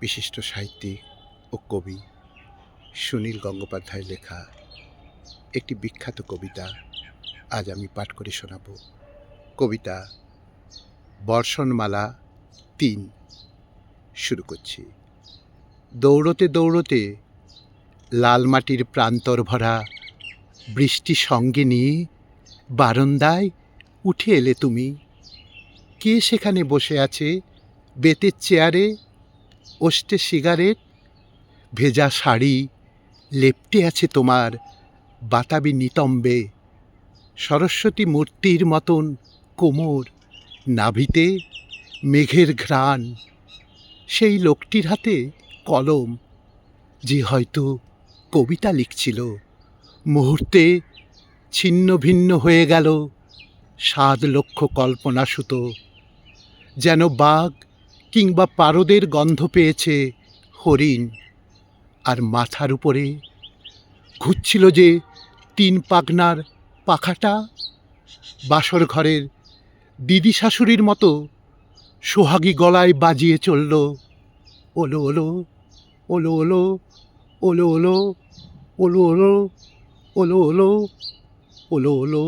বিশিষ্ট সাহিত্যিক ও কবি সুনীল গঙ্গোপাধ্যায়ের লেখা একটি বিখ্যাত কবিতা আজ আমি পাঠ করে শোনাব। কবিতা বর্ষণমালা ৩। শুরু করছি। দৌড়তে দৌড়তে লাল মাটির প্রান্তর ভরা বৃষ্টি সঙ্গে নিয়ে বারান্দায় উঠে এলে তুমি। কে সেখানে বসে আছে বেতের চেয়ারে, ওষ্ঠে সিগারেট, ভেজা শাড়ি লেপ্টে আছে তোমার বাতাবি নিতম্বে। সরস্বতী মূর্তির মতন কোমর, নাভিতে মেঘের ঘ্রাণ। সেই লোকটির হাতে কলম, যে হয়তো কবিতা লিখছিল। মুহূর্তে ছিন্ন ভিন্ন হয়ে গেল ৭ লক্ষ কল্পনা সুতো। যেন বাঘ কিংবা পারদের গন্ধ পেয়েছে হরিণ। আর মাথার উপরে ঘুরছিল যে ৩ পাখনার পাখাটা, বাসর ঘরের দিদি শাশুড়ির মতো সোহাগী গলায় বাজিয়ে চলল, ওলো ওলো ওলো ওলো ওলো ওলো ওলো ওলো ওলো ওলো ওলো ওলো।